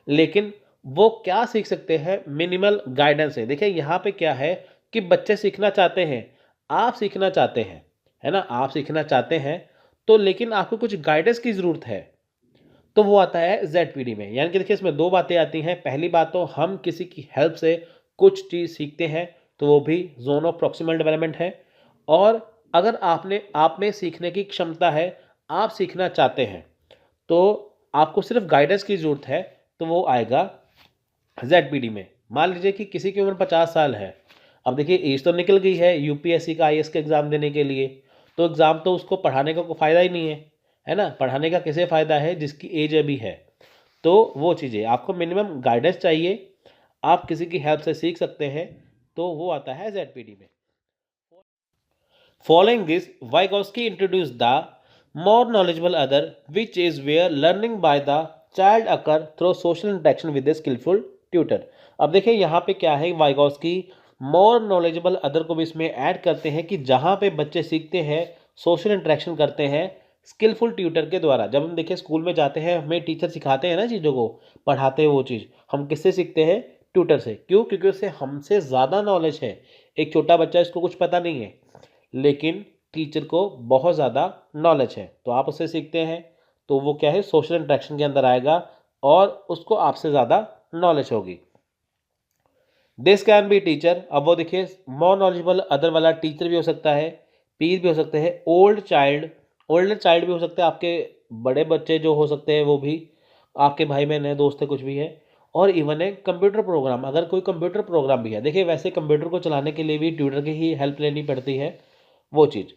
लेकिन वो क्या सीख सकते हैं, मिनिमल गाइडेंस है। देखिए यहाँ पे क्या है कि बच्चे सीखना चाहते हैं, आप सीखना चाहते हैं, है ना, आप सीखना चाहते हैं, तो लेकिन आपको कुछ गाइडेंस की ज़रूरत है। तो वो आता है जेडपीडी में। यानी कि देखिए इसमें दो बातें आती हैं। पहली बात तो हम किसी की हेल्प से कुछ चीज़ सीखते हैं, तो वो भी जोन ऑफ प्रॉक्सिमल डेवलपमेंट है। और अगर आप में सीखने की क्षमता है, आप सीखना चाहते हैं, तो आपको सिर्फ गाइडेंस की ज़रूरत है, तो वो आएगा जेडपीडी में। मान लीजिए कि किसी की उम्र 50 साल है, अब देखिए एज तो निकल गई है यूपीएससी का, आईएएस का एग्ज़ाम देने के लिए, तो एग्ज़ाम तो उसको पढ़ाने का कोई फ़ायदा ही नहीं है ना। पढ़ाने का किसे फ़ायदा है, जिसकी एज अभी है। तो वो चीज़ें आपको मिनिमम गाइडेंस चाहिए, आप किसी की हेल्प से सीख सकते हैं, तो वो आता है जेडपीडी में। Following this, Vygotsky introduced the more knowledgeable other, which is where learning by the child occur through social interaction with a skillful tutor. अब देखिए यहाँ पे क्या है, वाइगॉस्की मोर नॉलेजेबल अदर को भी इसमें ऐड करते हैं कि जहाँ पे बच्चे सीखते हैं, सोशल इंटरेक्शन करते हैं स्किलफुल ट्यूटर के द्वारा। जब हम देखिए स्कूल में जाते हैं, हमें टीचर सिखाते हैं ना चीज़ों को, पढ़ाते हैं वो चीज़, हम किससे सीखते हैं, ट्यूटर से। क्यों, क्योंकि उससे हमसे ज़्यादा नॉलेज है। एक छोटा बच्चा, इसको कुछ पता नहीं है, लेकिन टीचर को बहुत ज़्यादा नॉलेज है, तो आप उससे सीखते हैं। तो वो क्या है, सोशल इंटरेक्शन के अंदर आएगा और उसको आपसे ज़्यादा नॉलेज होगी। दिस कैन बी टीचर, अब वो देखिए मोर नॉलेजेबल अदर वाला टीचर भी हो सकता है, पीर भी हो सकते हैं, ओल्ड चाइल्ड, ओल्डर चाइल्ड भी हो सकते हैं, आपके बड़े बच्चे जो हो सकते हैं वो भी, आपके भाई बहन है, दोस्त है, कुछ भी है, और इवन है कंप्यूटर प्रोग्राम, अगर कोई कंप्यूटर प्रोग्राम भी है। देखिए वैसे कंप्यूटर को चलाने के लिए भी ट्यूटर की ही हेल्प लेनी पड़ती है, वो चीज़।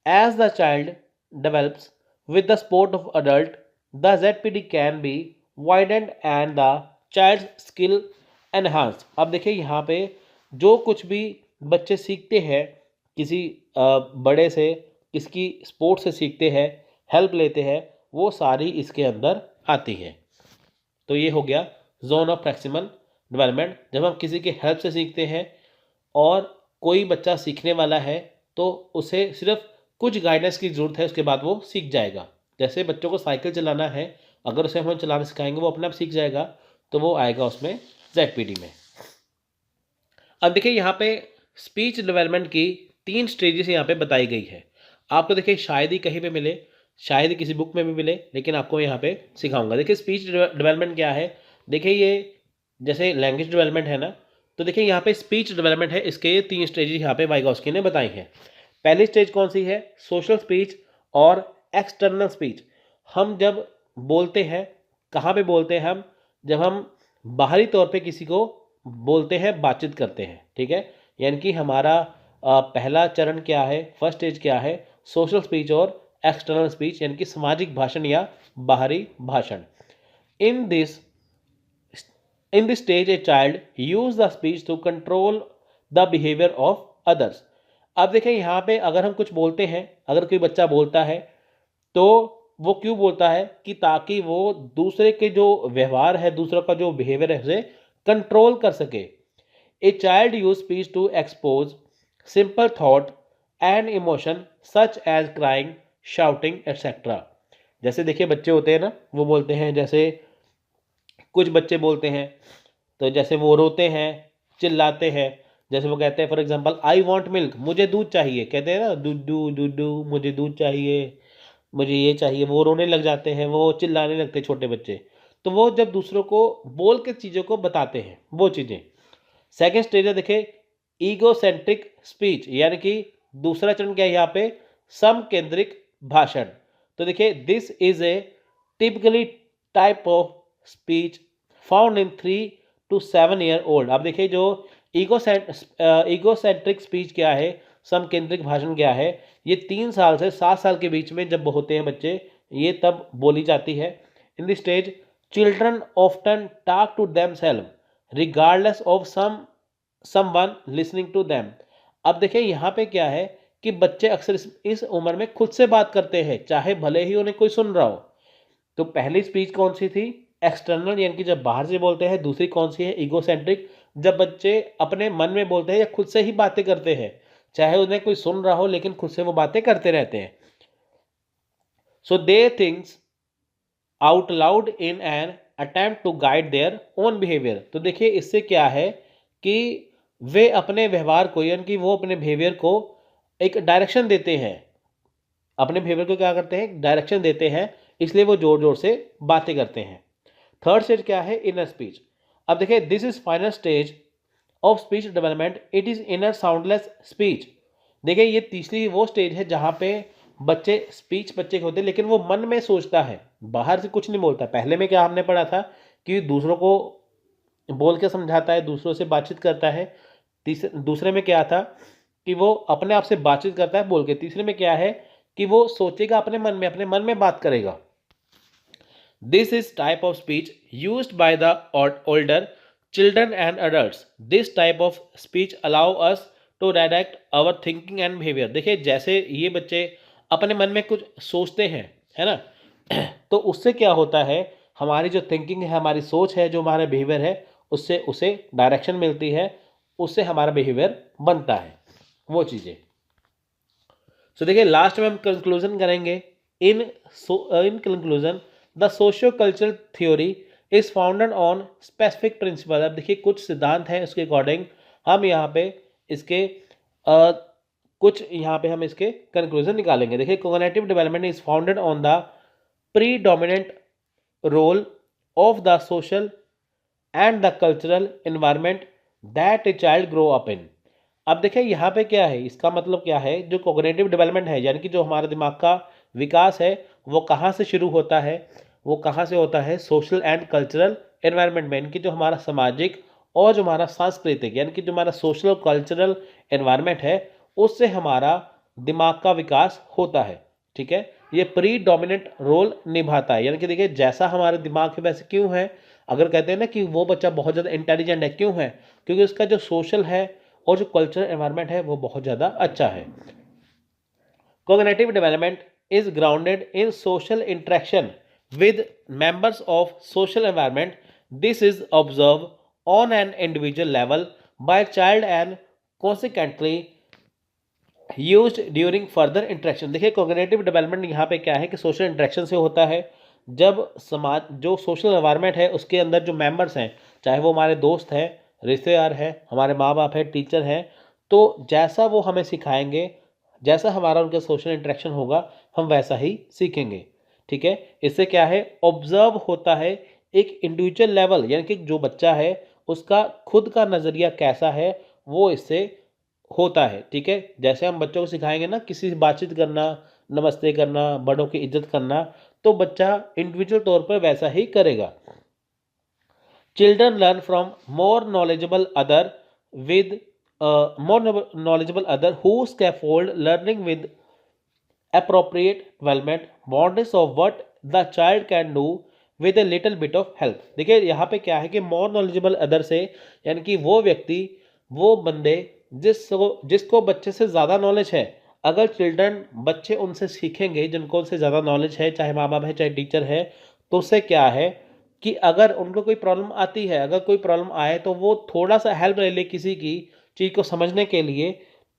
As the child develops with the support of adult, the ZPD can be widened and the child skill enhance. अब देखिए यहाँ पे जो कुछ भी बच्चे सीखते हैं किसी बड़े से, किसकी स्पोर्ट से सीखते हैं, हेल्प लेते हैं, वो सारी इसके अंदर आती है। तो ये हो गया जोन ऑफ मैक्सिमम डेवलपमेंट, जब हम किसी की हेल्प से सीखते हैं और कोई बच्चा सीखने वाला है तो उसे सिर्फ कुछ गाइडेंस की ज़रूरत है, उसके बाद वो सीख जाएगा। जैसे बच्चों को साइकिल चलाना है, अगर उसे हम चलाना सिखाएंगे वो अपने आप सीख जाएगा, तो वो आएगा उसमें ZPD में। अब देखिए यहाँ पे स्पीच डेवलपमेंट की 3 स्टेजेस यहाँ पे बताई गई है। आपको देखिए शायद ही कहीं पे मिले, शायद ही किसी बुक में भी मिले, लेकिन आपको यहाँ पे सिखाऊंगा। देखिए स्पीच डेवलपमेंट क्या है, देखिए ये जैसे लैंग्वेज डेवलपमेंट है ना, तो देखिए यहाँ पे स्पीच डेवलपमेंट है, इसके 3 स्टेजेस यहाँ पे वाइगोस्की ने बताई हैं। पहली स्टेज कौन सी है, सोशल स्पीच और एक्सटर्नल स्पीच। हम जब बोलते हैं, कहाँ पे बोलते हैं हम, जब हम बाहरी तौर पे किसी को बोलते हैं, बातचीत करते हैं, ठीक है। यानी कि हमारा पहला चरण क्या है, फर्स्ट स्टेज क्या है, सोशल स्पीच और एक्सटर्नल स्पीच, यानी कि सामाजिक भाषण या बाहरी भाषण। In this stage a child use the speech to control the behaviour of others. अब देखें यहाँ पे अगर हम कुछ बोलते हैं, अगर कोई बच्चा बोलता है तो वो क्यों बोलता है, कि ताकि वो दूसरे के जो व्यवहार है, दूसरों का जो बिहेवियर है, उसे कंट्रोल कर सके। A child use speech to expose simple thought and emotion such as crying, shouting etcetera. जैसे देखिए बच्चे होते हैं ना, वो बोलते हैं, जैसे कुछ बच्चे बोलते हैं तो जैसे वो रोते हैं, चिल्लाते हैं, जैसे वो कहते हैं for example I want milk, मुझे दूध चाहिए, कहते हैं ना दूधू दूधू, मुझे दूध चाहिए, मुझे ये चाहिए, वो रोने लग जाते हैं, वो चिल्लाने लगते हैं छोटे बच्चे। तो वो जब दूसरों को बोल के चीज़ों को बताते हैं, वो चीज़ें। सेकेंड स्टेज है देखिए ईगोसेंट्रिक स्पीच, यानी कि दूसरा चरण क्या है यहाँ पे, सम केंद्रिक भाषण। तो देखिए this is a typically type of speech found in 3 to 7 year old. अब देखिए जो ईगोसेंट्रिक स्पीच क्या है, सम केंद्रिक भाषण क्या है, ये 3 साल से 7 साल के बीच में जब होते हैं बच्चे, ये तब बोली जाती है। In this stage children often talk to themself regardless of someone listening to them. अब देखिए यहाँ पे क्या है कि बच्चे अक्सर इस उम्र में खुद से बात करते हैं, चाहे भले ही उन्हें कोई सुन रहा हो। तो पहली स्पीच कौन सी थी, एक्सटर्नल, यानी कि जब बाहर से बोलते हैं। दूसरी कौन सी है, ईगोसेंट्रिक, जब बच्चे अपने मन में बोलते हैं या खुद से ही बातें करते हैं, चाहे उन्हें कोई सुन रहा हो लेकिन खुद से वो बातें करते रहते हैं। So they thinks out loud in an attempt to guide their own behaviour. तो देखिए इससे क्या है कि वे अपने व्यवहार को, यानी कि वो अपने बिहेवियर को एक डायरेक्शन देते हैं, अपने बिहेवियर को क्या करते हैं, डायरेक्शन देते हैं, इसलिए वो जोर जोर से बातें करते हैं। थर्ड स्टेज क्या है, इनर स्पीच। अब देखिए this is final stage of speech development, it is inner soundless speech. देखिए ये तीसरी वो स्टेज है जहाँ पे बच्चे स्पीच बच्चे के होते हैं लेकिन वो मन में सोचता है, बाहर से कुछ नहीं बोलता। पहले में क्या हमने पढ़ा था कि दूसरों को बोल के समझाता है, दूसरों से बातचीत करता है। दूसरे में क्या था कि वो अपने आप से बातचीत करता है बोल के। तीसरे में क्या है कि वो सोचेगा अपने मन में बात करेगा। This is type of speech used by the older children and adults. This type of speech allow us to direct our thinking and behavior. देखिए जैसे ये बच्चे अपने मन में कुछ सोचते हैं, है ना, तो उससे क्या होता है, हमारी जो थिंकिंग है, हमारी सोच है, जो हमारा बिहेवियर है, उससे उसे डायरेक्शन मिलती है, उससे हमारा बिहेवियर बनता है, वो चीज़ें। सो देखिए लास्ट में हम कंक्लूजन करेंगे। In conclusion the socio cultural theory is founded on specific principle. अब देखिए कुछ सिद्धांत हैं, उसके अकॉर्डिंग हम यहाँ पे इसके कुछ यहाँ पे हम इसके कंक्लूजन निकालेंगे। देखिए cognitive development is founded on the predominant role of the social and the cultural environment that a child grow up in। अब देखिए यहाँ पे क्या है, इसका मतलब क्या है, जो कोग्निटिव डेवलपमेंट है यानी कि जो हमारे दिमाग का विकास है वो कहाँ से शुरू होता है, वो कहाँ से होता है, सोशल एंड कल्चरल एनवायरनमेंट में, यानी कि जो हमारा सामाजिक और जो हमारा सांस्कृतिक यानी कि जो हमारा सोशल कल्चरल एनवायरनमेंट है उससे हमारा दिमाग का विकास होता है। ठीक है, ये प्री डोमिनेंट रोल निभाता है, यानी कि देखिए जैसा हमारे दिमाग है वैसे क्यों है, अगर कहते हैं ना कि वो बच्चा बहुत ज़्यादा इंटेलिजेंट है, क्यों है, क्योंकि उसका जो सोशल है और जो कल्चरल एनवायरनमेंट है वो बहुत ज़्यादा अच्छा है। Cognitive development is grounded in social interaction with members of social environment. This is observed on an individual level by child and consequently used during further interaction। देखिए कॉग्निटिव डेवलपमेंट यहाँ पे क्या है कि सोशल इंटरेक्शन से होता है, जब समाज जो सोशल एनवायरनमेंट है उसके अंदर जो मेंबर्स हैं, चाहे वो हमारे दोस्त हैं, रिश्तेदार हैं, हमारे माँ बाप हैं, टीचर हैं, तो जैसा वो हमें सिखाएंगे, जैसा हमारा उनके सोशल इंटरेक्शन होगा हम वैसा ही सीखेंगे। ठीक है, इससे क्या है, ऑब्जर्व होता है एक इंडिविजुअल लेवल, यानी कि जो बच्चा है उसका खुद का नज़रिया कैसा है वो इससे होता है। ठीक है, जैसे हम बच्चों को सिखाएंगे ना किसी से बातचीत करना, नमस्ते करना, बड़ों की इज्जत करना, तो बच्चा इंडिविजुअल तौर पर वैसा ही करेगा। Children learn from more knowledgeable other with more knowledgeable other who scaffold learning with appropriate development boundaries of what the child can do with a little bit of help। देखिए यहाँ पे क्या है कि मोर नॉलेजेबल अदर से यानी कि वो व्यक्ति, वो बंदे जिसको बच्चे से ज़्यादा नॉलेज है, अगर चिल्ड्रन बच्चे उनसे सीखेंगे जिनको उनसे ज़्यादा नॉलेज है, चाहे माँ बाप है चाहे टीचर है, तो उससे क्या है कि अगर उनको कोई प्रॉब्लम आती है, अगर कोई प्रॉब्लम आए तो वो थोड़ा सा हेल्प ले ले किसी की चीज़ को समझने के लिए,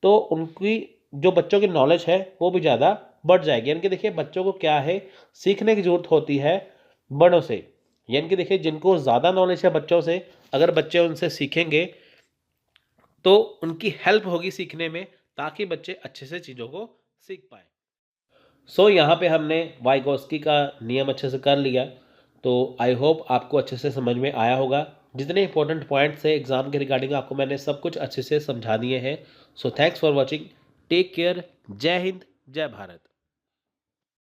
तो उनकी जो बच्चों की नॉलेज है वो भी ज़्यादा बढ़ जाएगी। यानी कि देखिए बच्चों को क्या है, सीखने की ज़रूरत होती है बड़ों से, यानी कि देखिए जिनको ज़्यादा नॉलेज है बच्चों से, अगर बच्चे उनसे सीखेंगे तो उनकी हेल्प होगी सीखने में, ताकि बच्चे अच्छे से चीज़ों को सीख पाएँ। सो यहाँ पे हमने वाइगोस्की का नियम अच्छे से कर लिया, तो आई होप आपको अच्छे से समझ में आया होगा। जितने इंपॉर्टेंट पॉइंट्स है एग्ज़ाम के रिगार्डिंग आपको मैंने सब कुछ अच्छे से समझा दिए हैं। So thanks for watching, take care, जय हिंद, जय भारत।